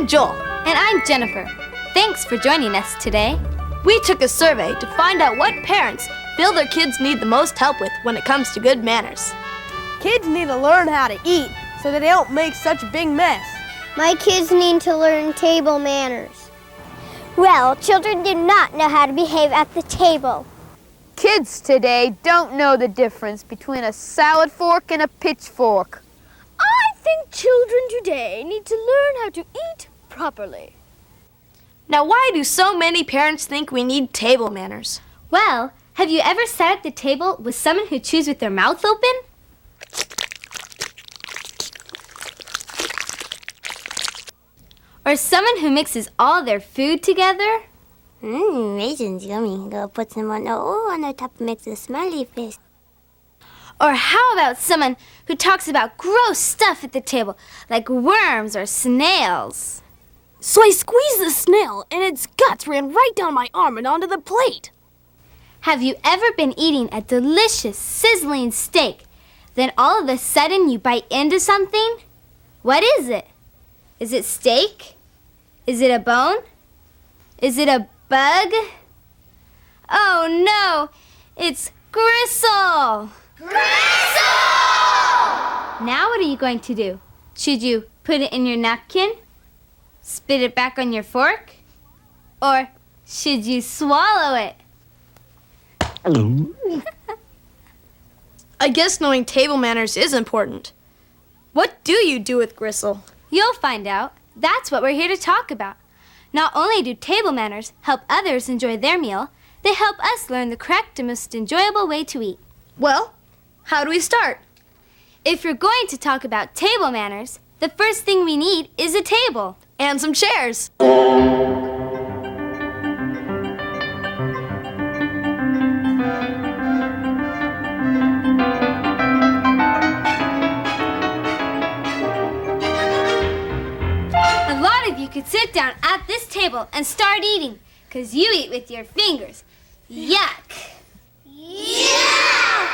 I'm Joel. And I'm Jennifer. Thanks for joining us today. We took a survey to find out what parents feel their kids need the most help with when it comes to good manners. Kids need to learn how to eat so that they don't make such a big mess. My kids need to learn table manners. Well, children do not know how to behave at the table. Kids today don't know the difference between a salad fork and a pitchfork. I think children today need to learn how to eat properly. Now, why do so many parents think we need table manners? Well, have you ever sat at the table with someone who chews with their mouth open? Or someone who mixes all their food together? Raisins yummy. Go put some on the top and mix a smiley face. Or how about someone who talks about gross stuff at the table, like worms or snails? So I squeezed the snail and its guts ran right down my arm and onto the plate. Have you ever been eating a delicious, sizzling steak, then all of a sudden you bite into something? What is it? Is it steak? Is it a bone? Is it a bug? Oh no, it's gristle! Gristle! Now what are you going to do? Should you put it in your napkin? Spit it back on your fork? Or should you swallow it? I guess knowing table manners is important. What do you do with gristle? You'll find out. That's what we're here to talk about. Not only do table manners help others enjoy their meal, they help us learn the correct and most enjoyable way to eat. Well, how do we start? If you're going to talk about table manners, the first thing we need is a table. And some chairs. A lot of you could sit down at this table and start eating, 'cause you eat with your fingers. Yuck! Yeah!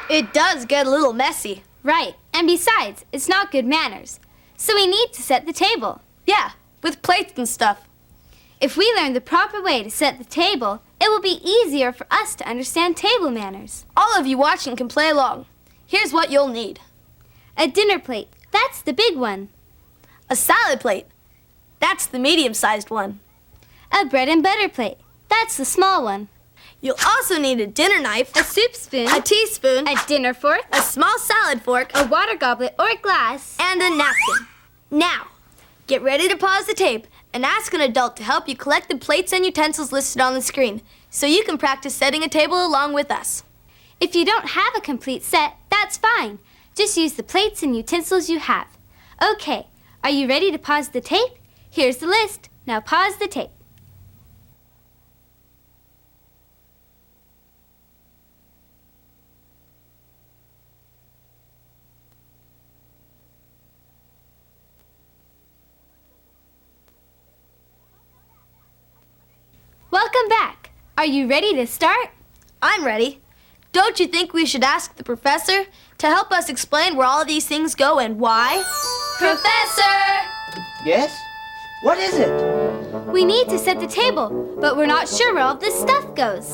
It does get a little messy. Right, and besides, it's not good manners. So we need to set the table. Yeah, with plates and stuff. If we learn the proper way to set the table, it will be easier for us to understand table manners. All of you watching can play along. Here's what you'll need. A dinner plate, that's the big one. A salad plate. That's the medium-sized one. A bread and butter plate, that's the small one. You'll also need a dinner knife, A soup spoon, a teaspoon, a dinner fork, a small salad fork, a water goblet or glass, and a napkin. Now, get ready to pause the tape and ask an adult to help you collect the plates and utensils listed on the screen so you can practice setting a table along with us. If you don't have a complete set, that's fine. Just use the plates and utensils you have. Okay, are you ready to pause the tape? Here's the list. Now pause the tape. Welcome back. Are you ready to start? I'm ready. Don't you think we should ask the professor to help us explain where all these things go and why? Professor! Yes? What is it? We need to set the table, but we're not sure where all this stuff goes.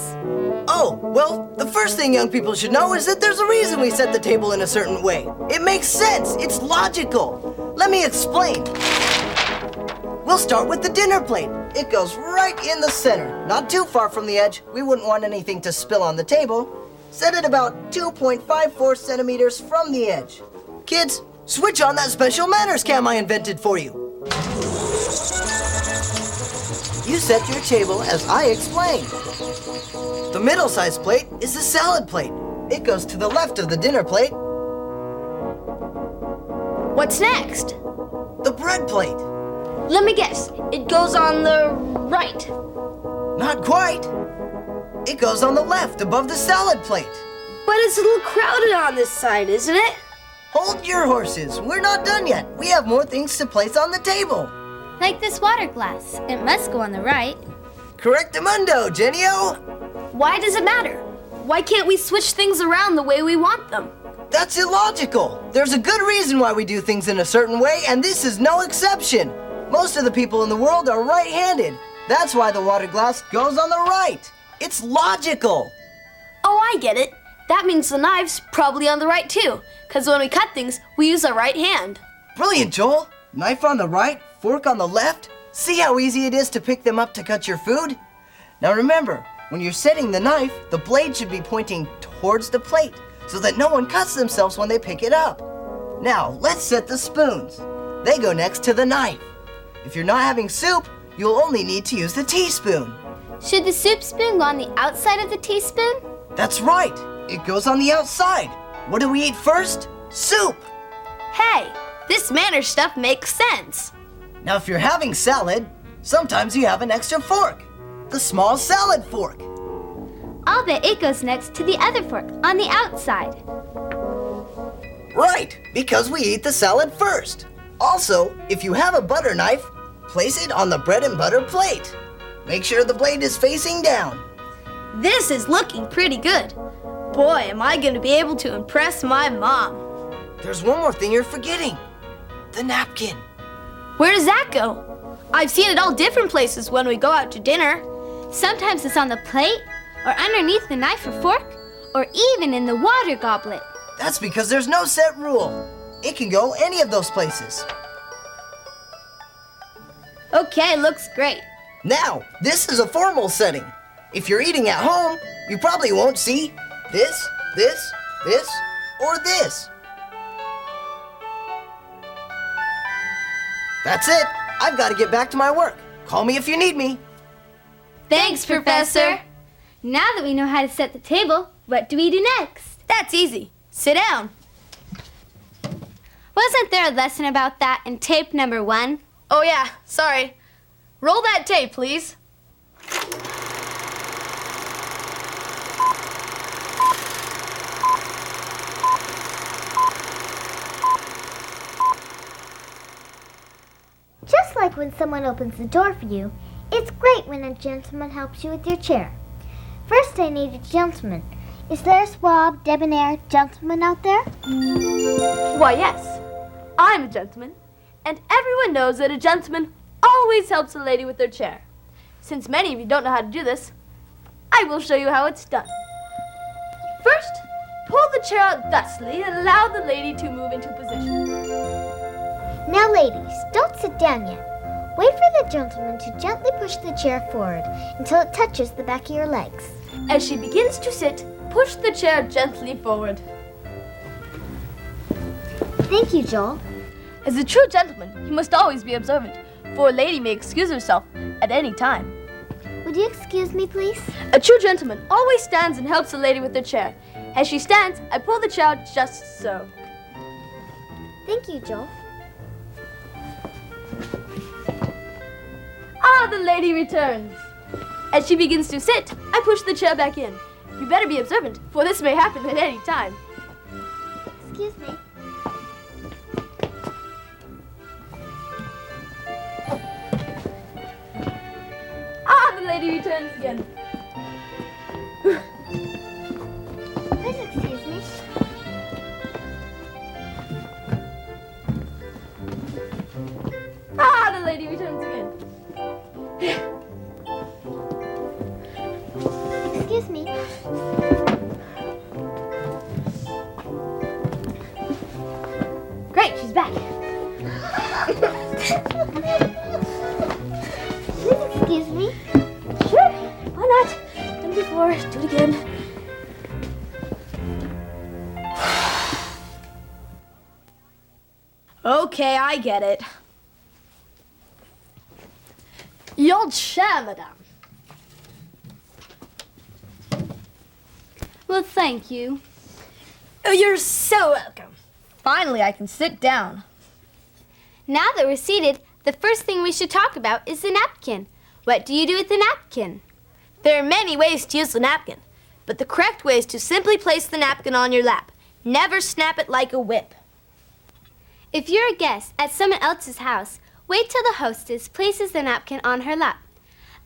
Oh, well, the first thing young people should know is that there's a reason we set the table in a certain way. It makes sense. It's logical. Let me explain. We'll start with the dinner plate. It goes right in the center, not too far from the edge. We wouldn't want anything to spill on the table. Set it about 2.54 centimeters from the edge. Kids, switch on that special manners cam I invented for you. You set your table as I explained. The middle-sized plate is the salad plate. It goes to the left of the dinner plate. What's next? The bread plate. Let me guess. It goes on the right. Not quite. It goes on the left above the salad plate. But it's a little crowded on this side, isn't it? Hold your horses. We're not done yet. We have more things to place on the table. Like this water glass. It must go on the right. Correctamundo, Genio. Why does it matter? Why can't we switch things around the way we want them? That's illogical. There's a good reason why we do things in a certain way, and this is no exception. Most of the people in the world are right-handed. That's why the water glass goes on the right. It's logical. Oh, I get it. That means the knife's probably on the right too, because when we cut things, we use our right hand. Brilliant, Joel. Knife on the right, fork on the left. See how easy it is to pick them up to cut your food? Now remember, when you're setting the knife, the blade should be pointing towards the plate so that no one cuts themselves when they pick it up. Now, let's set the spoons. They go next to the knife. If you're not having soup, you'll only need to use the teaspoon. Should the soup spoon go on the outside of the teaspoon? That's right. It goes on the outside. What do we eat first? Soup. Hey, this manners stuff makes sense. Now, if you're having salad, sometimes you have an extra fork. The small salad fork. I'll bet it goes next to the other fork on the outside. Right, because we eat the salad first. Also, if you have a butter knife, place it on the bread and butter plate. Make sure the blade is facing down. This is looking pretty good. Boy, am I going to be able to impress my mom. There's one more thing you're forgetting. The napkin. Where does that go? I've seen it all different places when we go out to dinner. Sometimes it's on the plate, or underneath the knife or fork, or even in the water goblet. That's because there's no set rule. It can go any of those places. Okay, looks great. Now, this is a formal setting. If you're eating at home, you probably won't see this, or this. That's it. I've got to get back to my work. Call me if you need me. Thanks, Professor. Now that we know how to set the table, what do we do next? That's easy. Sit down. Wasn't there a lesson about that in tape number 1? Oh yeah, sorry. Roll that tape, please. Just like when someone opens the door for you, it's great when a gentleman helps you with your chair. First, I need a gentleman. Is there a suave, debonair gentleman out there? Why, yes. I'm a gentleman, and everyone knows that a gentleman always helps a lady with their chair. Since many of you don't know how to do this, I will show you how it's done. First, pull the chair out thusly and allow the lady to move into position. Now, ladies, don't sit down yet. Wait for the gentleman to gently push the chair forward until it touches the back of your legs. As she begins to sit, push the chair gently forward. Thank you, Joel. As a true gentleman, you must always be observant, for a lady may excuse herself at any time. Would you excuse me, please? A true gentleman always stands and helps a lady with her chair. As she stands, I pull the chair out just so. Thank you, Joel. Ah, the lady returns. As she begins to sit, I push the chair back in. You better be observant, for this may happen at any time. Excuse me. Ah, the lady returns again. Please excuse me. Ah, the lady returns again. Excuse me. Great, she's back. Please excuse me. Sure, why not? Done before, do it again. Okay, I get it. Your chair, madame. Well, thank you. Oh, you're so welcome. Finally, I can sit down. Now that we're seated, the first thing we should talk about is the napkin. What do you do with the napkin? There are many ways to use the napkin, but the correct way is to simply place the napkin on your lap. Never snap it like a whip. If you're a guest at someone else's house, wait till the hostess places the napkin on her lap.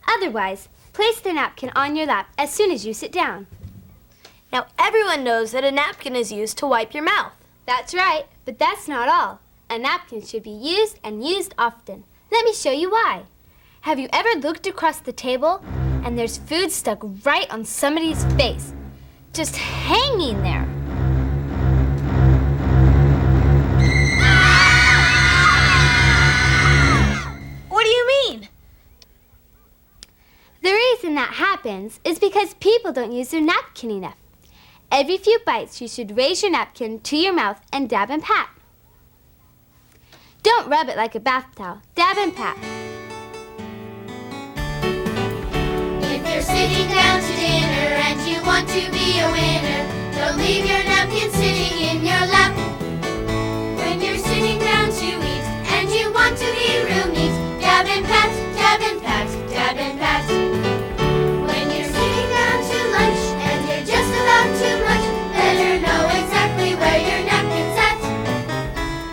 Otherwise, place the napkin on your lap as soon as you sit down. Now, everyone knows that a napkin is used to wipe your mouth. That's right, but that's not all. A napkin should be used and used often. Let me show you why. Have you ever looked across the table and there's food stuck right on somebody's face, just hanging there? What do you mean? The reason that happens is because people don't use their napkin enough. Every few bites, you should raise your napkin to your mouth and dab and pat. Don't rub it like a bath towel. Dab and pat. If you're sitting down to dinner and you want to be a winner, don't leave your napkin sitting in your lap. When you're sitting down to eat and you want to be real neat, dab and pat, dab and pat, dab and pat. When you're sitting down to lunch and you're just about too much, better know exactly where your napkin's at.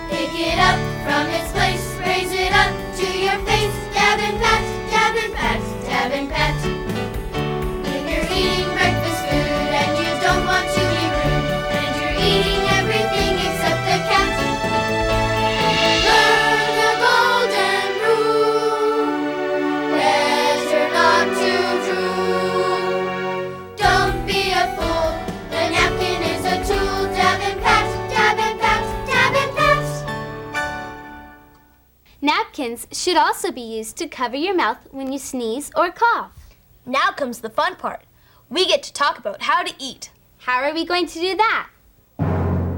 Pick it up from its place, raise it up to your face, dab and pat, dab and pat, dab and pat. When you're eating breakfast food and you don't want to be rude, and you're eating everything except the cat, learn the golden rule, better not to drool. Don't be a fool, the napkin is a tool, dab and pat, dab and pat, dab and pat. Napkins should also be used to cover your mouth when you sneeze or cough. Now comes the fun part. We get to talk about how to eat. How are we going to do that?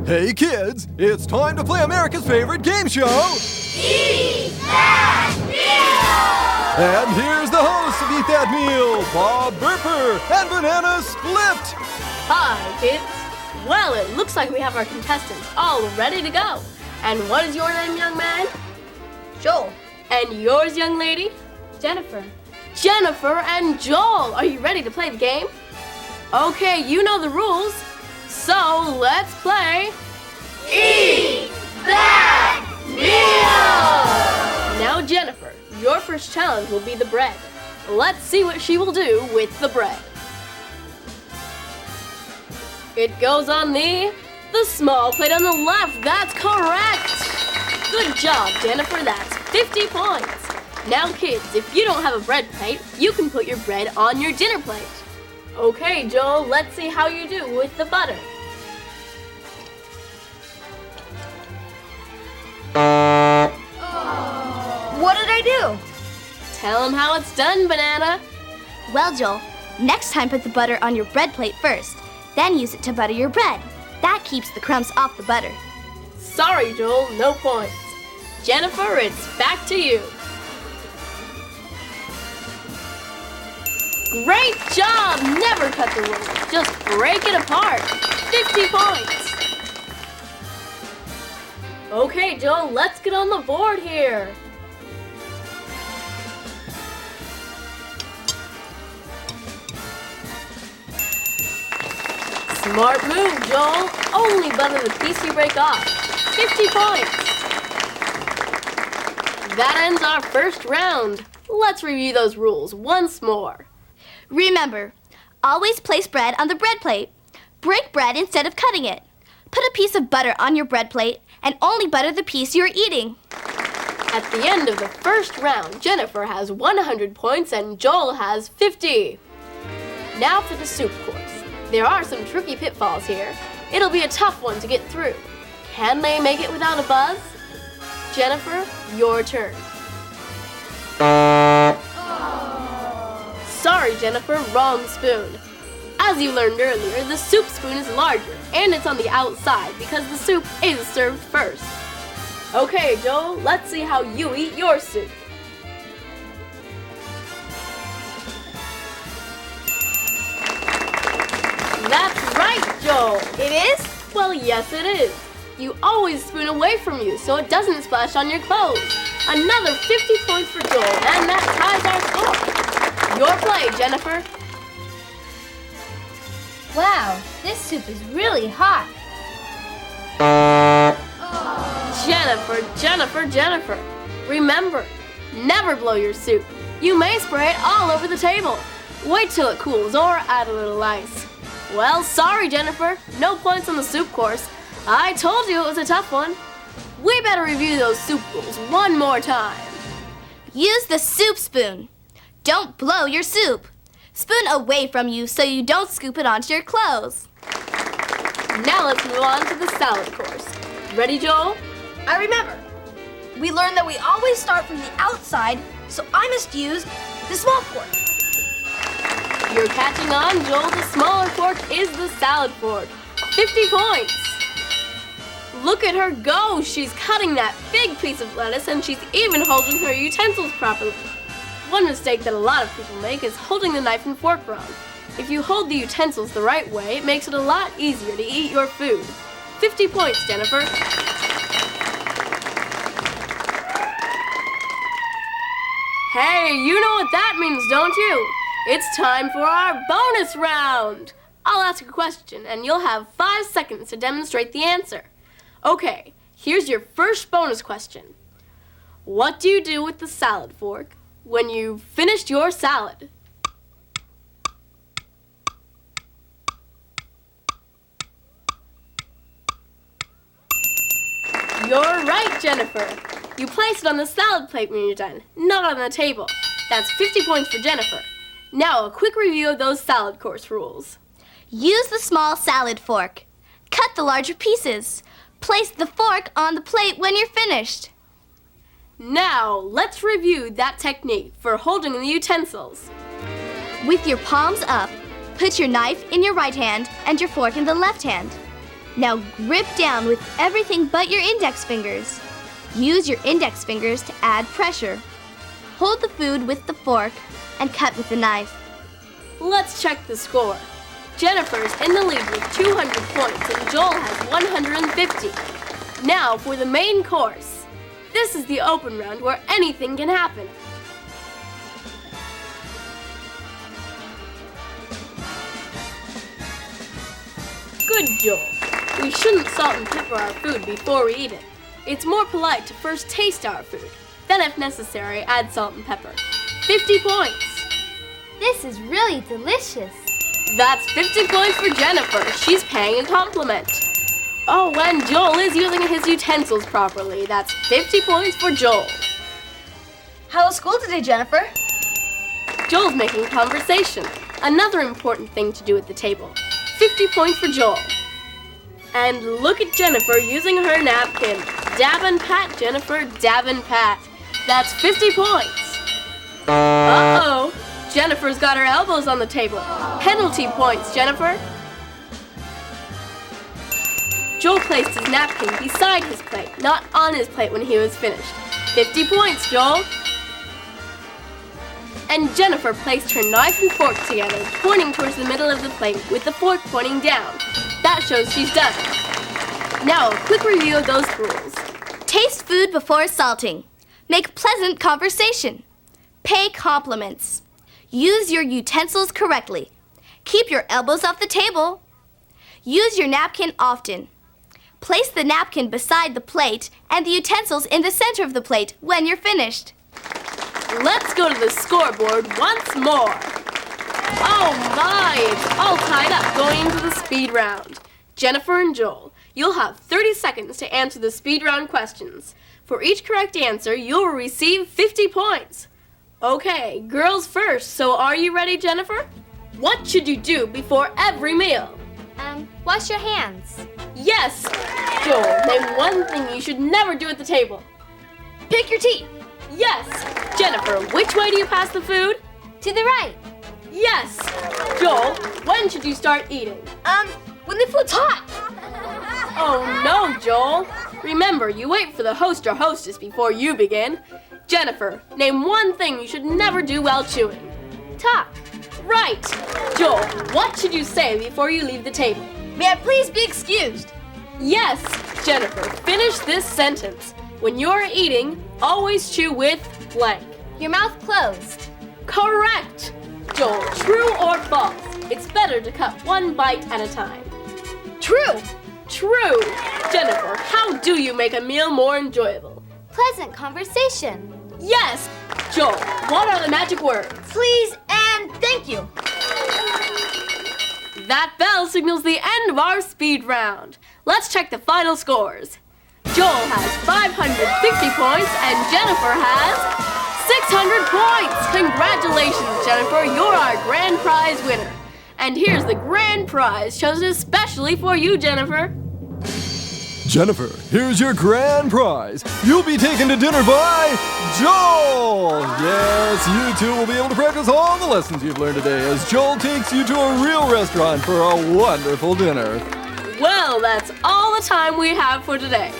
Hey kids, it's time to play America's favorite game show! Eat that meal! And here's the hosts of Eat That Meal, Bob Burper and Banana Split! Hi, kids. Well, it looks like we have our contestants all ready to go. And what is your name, young man? Joel. And yours, young lady? Jennifer. Jennifer and Joel. Are you ready to play the game? Okay, you know the rules. So let's play. Eat that meal! Now, Jennifer, your first challenge will be the bread. Let's see what she will do with the bread. It goes on the small plate on the left. That's correct. Good job, Jennifer. That's 50 points. Now, kids, if you don't have a bread plate, you can put your bread on your dinner plate. Okay, Joel, let's see how you do with the butter. What did I do? Tell them how it's done, Banana. Well, Joel, next time put the butter on your bread plate first. Then use it to butter your bread. That keeps the crumbs off the butter. Sorry, Joel, no points. Jennifer, it's back to you. Great job! Never cut the roll. Just break it apart. 50 points. Okay, Joel, let's get on the board here. Smart move, Joel. Only butter the piece you break off. 50 points. That ends our first round. Let's review those rules once more. Remember, always place bread on the bread plate. Break bread instead of cutting it. Put a piece of butter on your bread plate and only butter the piece you're eating. At the end of the first round, Jennifer has 100 points and Joel has 50. Now for the soup course. There are some tricky pitfalls here. It'll be a tough one to get through. Can they make it without a buzz? Jennifer, your turn. Sorry, Jennifer, wrong spoon. As you learned earlier, the soup spoon is larger, and it's on the outside because the soup is served first. Okay, Joel, let's see how you eat your soup. That's right, Joel. It is? Well, yes, it is. You always spoon away from you so it doesn't splash on your clothes. Another 50 points for Joel, and that ties our score. Your play, Jennifer. Wow, this soup is really hot. Jennifer. Remember, never blow your soup. You may spray it all over the table. Wait till it cools or add a little ice. Well, sorry, Jennifer. No points on the soup course. I told you it was a tough one. We better review those soup rules one more time. Use the soup spoon. Don't blow your soup. Spoon away from you so you don't scoop it onto your clothes. Now let's move on to the salad course. Ready, Joel? I remember. We learned that we always start from the outside, so I must use the small fork. You're catching on, Joel. The smaller fork is the salad fork. 50 points. Look at her go. She's cutting that big piece of lettuce and she's even holding her utensils properly. One mistake that a lot of people make is holding the knife and fork wrong. If you hold the utensils the right way, it makes it a lot easier to eat your food. 50 points, Jennifer. Hey, you know what that means, don't you? It's time for our bonus round. I'll ask a question and you'll have 5 seconds to demonstrate the answer. Okay, here's your first bonus question. What do you do with the salad fork when you've finished your salad? You're right, Jennifer. You place it on the salad plate when you're done, not on the table. That's 50 points for Jennifer. Now, a quick review of those salad course rules. Use the small salad fork. Cut the larger pieces. Place the fork on the plate when you're finished. Now, let's review that technique for holding the utensils. With your palms up, put your knife in your right hand and your fork in the left hand. Now grip down with everything but your index fingers. Use your index fingers to add pressure. Hold the food with the fork and cut with the knife. Let's check the score. Jennifer's in the lead with 200 points and Joel has 150. Now for the main course. This is the open round where anything can happen. Good, Joel. We shouldn't salt and pepper our food before we eat it. It's more polite to first taste our food, then if necessary, add salt and pepper. 50 points. This is really delicious. That's 50 points for Jennifer. She's paying a compliment. Oh, and Joel is using his utensils properly. That's 50 points for Joel. How was school today, Jennifer? Joel's making conversation. Another important thing to do at the table. 50 points for Joel. And look at Jennifer using her napkin. Dab and pat, Jennifer, dab and pat. That's 50 points. Uh-oh. Jennifer's got her elbows on the table. Penalty points, Jennifer. Joel placed his napkin beside his plate, not on his plate when he was finished. 50 points, Joel. And Jennifer placed her knife and fork together, pointing towards the middle of the plate with the fork pointing down. That shows she's done. Now, a quick review of those rules. Taste food before salting. Make pleasant conversation. Pay compliments. Use your utensils correctly. Keep your elbows off the table. Use your napkin often. Place the napkin beside the plate and the utensils in the center of the plate when you're finished. Let's go to the scoreboard once more. Oh my, it's all tied up going into the speed round. Jennifer and Joel, you'll have 30 seconds to answer the speed round questions. For each correct answer, you'll receive 50 points. Okay, girls first, so are you ready, Jennifer? What should you do before every meal? Wash your hands. Yes! Joel, name one thing you should never do at the table. Pick your teeth. Yes! Jennifer, which way do you pass the food? To the right. Yes! Joel, when should you start eating? When the food's hot. Oh no, Joel. Remember, you wait for the host or hostess before you begin. Jennifer, name one thing you should never do while chewing. Talk. Right! Joel, what should you say before you leave the table? May I please be excused? Yes! Jennifer, finish this sentence. When you're eating, always chew with blank. Your mouth closed. Correct! Joel, true or false? It's better to cut one bite at a time. True. True! Jennifer, how do you make a meal more enjoyable? Pleasant conversation. Yes! Joel, what are the magic words? Please and thank you. That bell signals the end of our speed round. Let's check the final scores. Joel has 550 points and Jennifer has 600 points! Congratulations, Jennifer. You're our grand prize winner. And here's the grand prize chosen especially for you, Jennifer. Jennifer, here's your grand prize. You'll be taken to dinner by Joel. Yes, you two will be able to practice all the lessons you've learned today as Joel takes you to a real restaurant for a wonderful dinner. Well, that's all the time we have for today.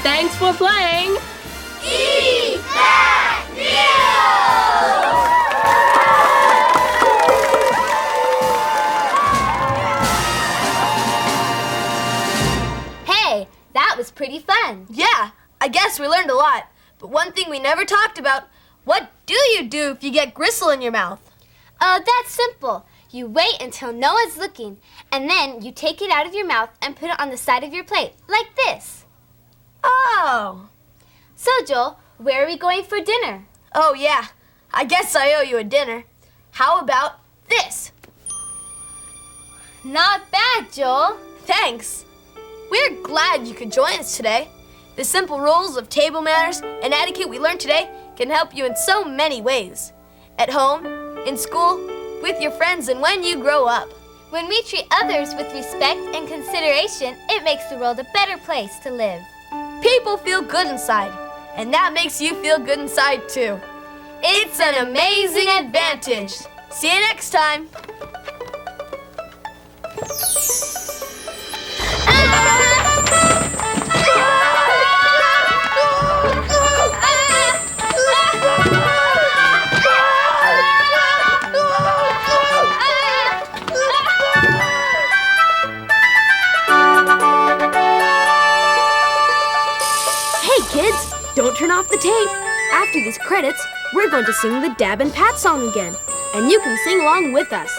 Thanks for playing. Eat that meal! Hey, that was pretty fun. Yeah, I guess we learned a lot. But one thing we never talked about, what do you do if you get gristle in your mouth? That's simple. You wait until no one's looking, and then you take it out of your mouth and put it on the side of your plate, like this. Oh. So, Joel, where are we going for dinner? Oh, yeah. I guess I owe you a dinner. How about this? Not bad, Joel. Thanks. We're glad you could join us today. The simple rules of table manners and etiquette we learned today can help you in so many ways. At home, in school, with your friends, and when you grow up. When we treat others with respect and consideration, it makes the world a better place to live. People feel good inside, and that makes you feel good inside too. It's an amazing advantage. See you next time. Kids, don't turn off the tape. After these credits, we're going to sing the Dab and Pat song again, and you can sing along with us.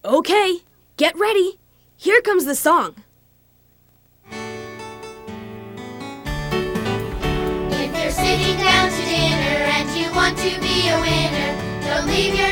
Okay, get ready. Here comes the song. If you're sitting down to dinner and you want to be a winner, don't leave your